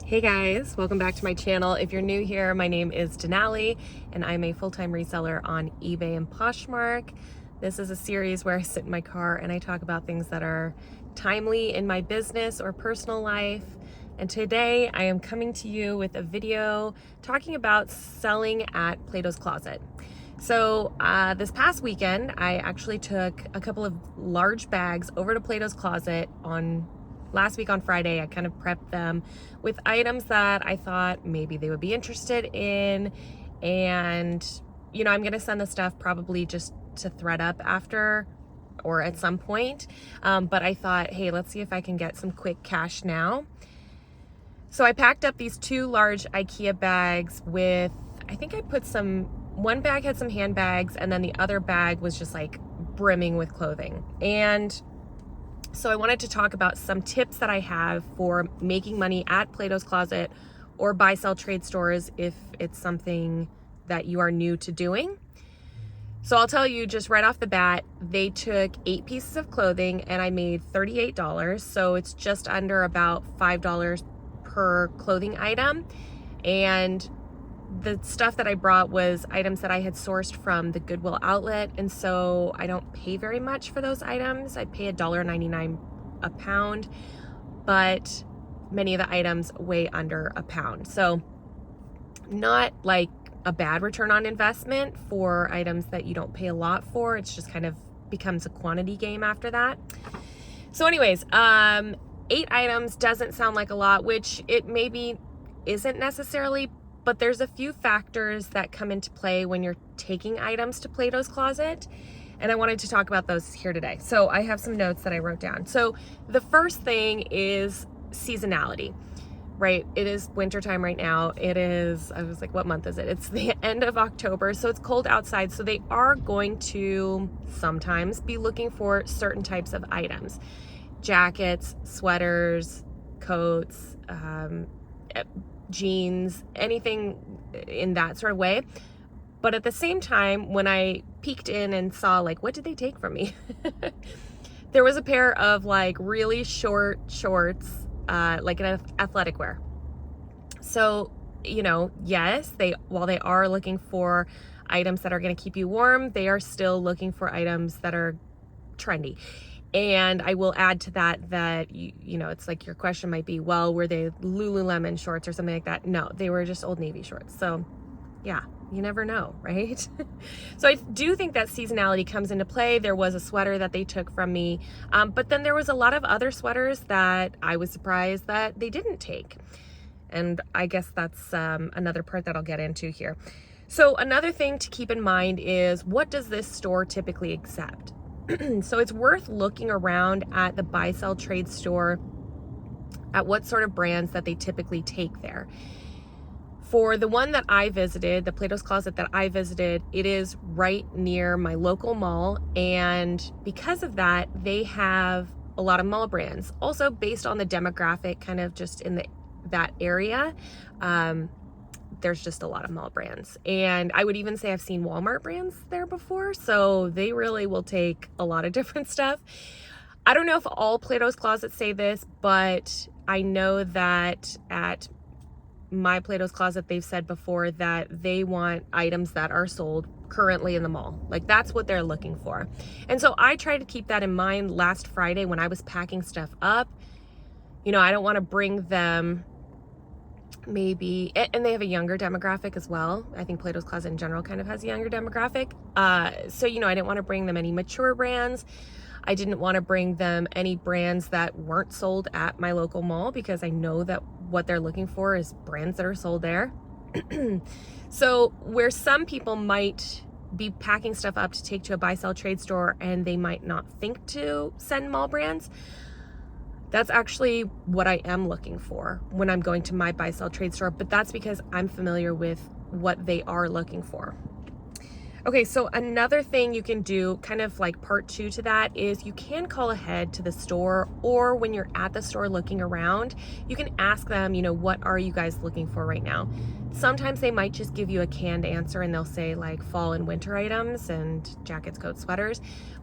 Hey guys, welcome back to my channel. If you're new here, my name is Denali and I'm a full-time reseller on eBay and Poshmark. This is a series where I sit in my car and I talk about things that are timely in my business or personal life. And today I am coming to you with a video talking about selling at Plato's Closet. So this past weekend, I actually took a couple of large bags over to Plato's Closet last week on Friday. I kind of prepped them with items that I thought maybe they would be interested in. And, I'm going to send the stuff probably just to thread up after or at some point. But I thought, hey, let's see if I can get some quick cash now. So I packed up these two large IKEA bags with, I think I put one bag had some handbags and then the other bag was just like brimming with clothing. And so I wanted to talk about some tips that I have for making money at Plato's Closet or buy, sell, trade stores if it's something that you are new to doing. So I'll tell you just right off the bat, they took 8 pieces of clothing and I made $38. So it's just under about $5 per clothing item. And the stuff that I brought was items that I had sourced from the Goodwill outlet, and so I don't pay very much for those items. I pay $1.99 a pound, but many of the items weigh under a pound. So not like a bad return on investment for items that you don't pay a lot for. It's just kind of becomes a quantity game after that. So anyways, 8 items doesn't sound like a lot, which it maybe isn't necessarily, but there's a few factors that come into play when you're taking items to Plato's Closet, and I wanted to talk about those here today. So I have some notes that I wrote down. So the first thing is seasonality, right? It is wintertime right now. I was like, what month is it? It's the end of October, so it's cold outside. So they are going to sometimes be looking for certain types of items: jackets, sweaters, coats, jeans, anything in that sort of way. But at the same time, when I peeked in and saw like, what did they take from me? There was a pair of like really short shorts, like an athletic wear. So, yes, while they are looking for items that are going to keep you warm, they are still looking for items that are trendy. And I will add to that, it's like your question might be, well, were they Lululemon shorts or something like that? No, they were just Old Navy shorts. So yeah, you never know, right? So I do think that seasonality comes into play. There was a sweater that they took from me, but then there was a lot of other sweaters that I was surprised that they didn't take. And I guess that's another part that I'll get into here. So another thing to keep in mind is, what does this store typically accept? So it's worth looking around at the buy, sell, trade store at what sort of brands that they typically take there. For the one that I visited, the Plato's Closet that I visited, it is right near my local mall. And because of that, they have a lot of mall brands. Also based on the demographic kind of just in that area, there's just a lot of mall brands. And I would even say I've seen Walmart brands there before. So they really will take a lot of different stuff. I don't know if all Plato's Closets say this, but I know that at my Plato's Closet, they've said before that they want items that are sold currently in the mall. Like, that's what they're looking for. And so I try to keep that in mind last Friday when I was packing stuff up. I don't want to bring them maybe, and they have a younger demographic as well. I think Plato's Closet in general kind of has a younger demographic. So, I didn't want to bring them any mature brands. I didn't want to bring them any brands that weren't sold at my local mall, because I know that what they're looking for is brands that are sold there. So where some people might be packing stuff up to take to a buy, sell, trade store and they might not think to send mall brands, that's actually what I am looking for when I'm going to my buy, sell, trade store, but that's because I'm familiar with what they are looking for. Okay, so another thing you can do, kind of like part 2 to that, is you can call ahead to the store, or when you're at the store looking around, you can ask them, what are you guys looking for right now? Sometimes they might just give you a canned answer and they'll say like fall and winter items and jackets, coats, sweaters.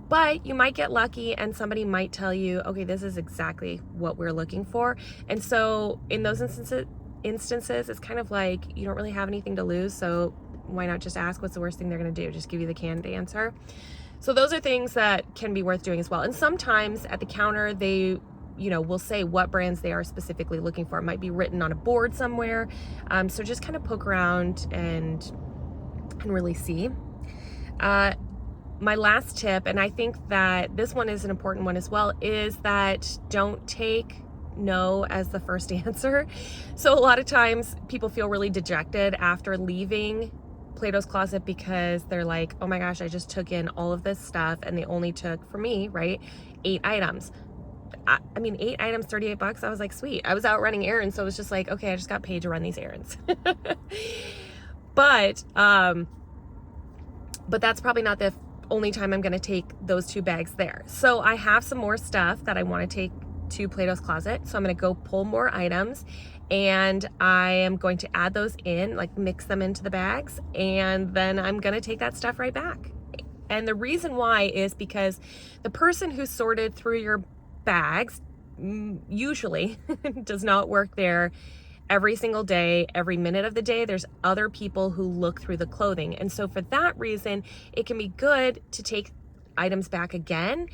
But you might get lucky and somebody might tell you, okay, this is exactly what we're looking for. And so in those instances, it's kind of like you don't really have anything to lose. So why not just ask? What's the worst thing they're going to do? Just give you the canned answer. So those are things that can be worth doing as well. And sometimes at the counter, they will say what brands they are specifically looking for. It might be written on a board somewhere. So just kind of poke around and really see. My last tip, and I think that this one is an important one as well, is that don't take no as the first answer. So a lot of times people feel really dejected after leaving Plato's Closet because they're like, oh my gosh, I just took in all of this stuff and they only took, for me, right, 8 items. I mean, 8 items, $38. I was like, sweet. I was out running errands, so it was just like, okay, I just got paid to run these errands. But that's probably not the only time I'm going to take those 2 bags there. So I have some more stuff that I want to take to Plato's Closet. So I'm going to go pull more items and I am going to add those in, like mix them into the bags, and then I'm going to take that stuff right back. And the reason why is because the person who sorted through your bags usually does not work there every single day, every minute of the day. There's other people who look through the clothing. And so for that reason, it can be good to take items back again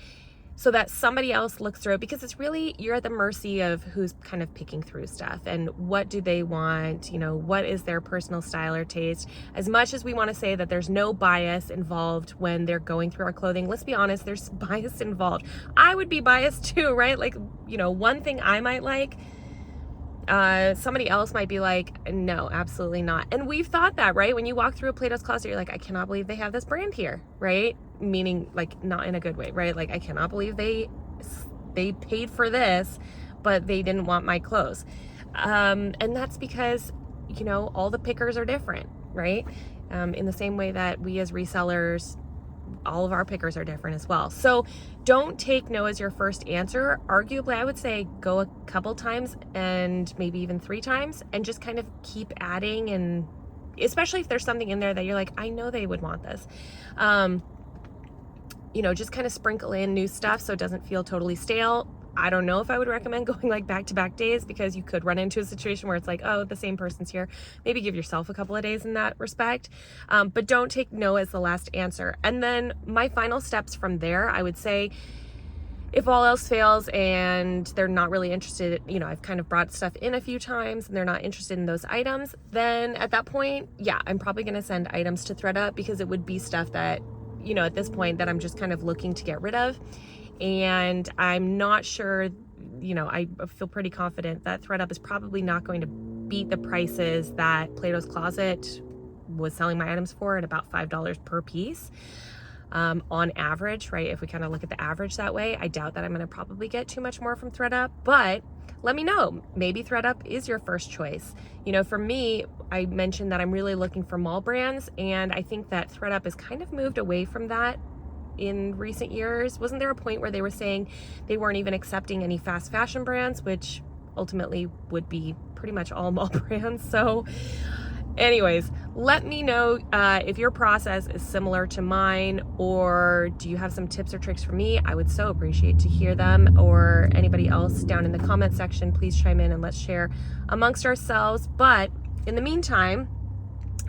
so that somebody else looks through it, because it's really, you're at the mercy of who's kind of picking through stuff and what do they want, what is their personal style or taste. As much as we want to say that there's no bias involved when they're going through our clothing, let's be honest, there's bias involved. I would be biased too, right? Like, one thing I might like, somebody else might be like, no, absolutely not. And we've thought that, right? When you walk through a Plato's Closet, you're like, I cannot believe they have this brand here, right? Meaning like not in a good way, right? Like, I cannot believe they paid for this, but they didn't want my clothes. And that's because, all the pickers are different, right? In the same way that we as resellers, all of our pickers are different as well. So don't take no as your first answer. Arguably, I would say go a couple times and maybe even 3 times and just kind of keep adding, and especially if there's something in there that you're like, I know they would want this. Just kind of sprinkle in new stuff so it doesn't feel totally stale. I don't know if I would recommend going like back-to-back days, because you could run into a situation where it's like, oh, the same person's here. Maybe give yourself a couple of days in that respect. But don't take no as the last answer. And then my final steps from there, I would say, if all else fails and they're not really interested, I've kind of brought stuff in a few times and they're not interested in those items, then at that point, yeah, I'm probably going to send items to ThredUp, because it would be stuff that, at this point that I'm just kind of looking to get rid of. And I'm not sure, I feel pretty confident that ThredUp is probably not going to beat the prices that Plato's Closet was selling my items for, at about $5 per piece on average, right? If we kind of look at the average that way, I doubt that I'm going to probably get too much more from ThredUp, but let me know. Maybe ThredUp is your first choice. For me, I mentioned that I'm really looking for mall brands, and I think that ThredUp has kind of moved away from that in recent years. Wasn't there a point where they were saying they weren't even accepting any fast fashion brands, which ultimately would be pretty much all mall brands? So anyways, let me know if your process is similar to mine, or do you have some tips or tricks for me? I would so appreciate to hear them, or anybody else down in the comment section. Please chime in and let's share amongst ourselves. But in the meantime,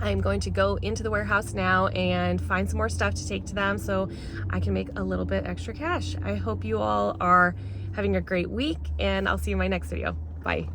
I'm going to go into the warehouse now and find some more stuff to take to them so I can make a little bit extra cash. I hope you all are having a great week, and I'll see you in my next video. Bye.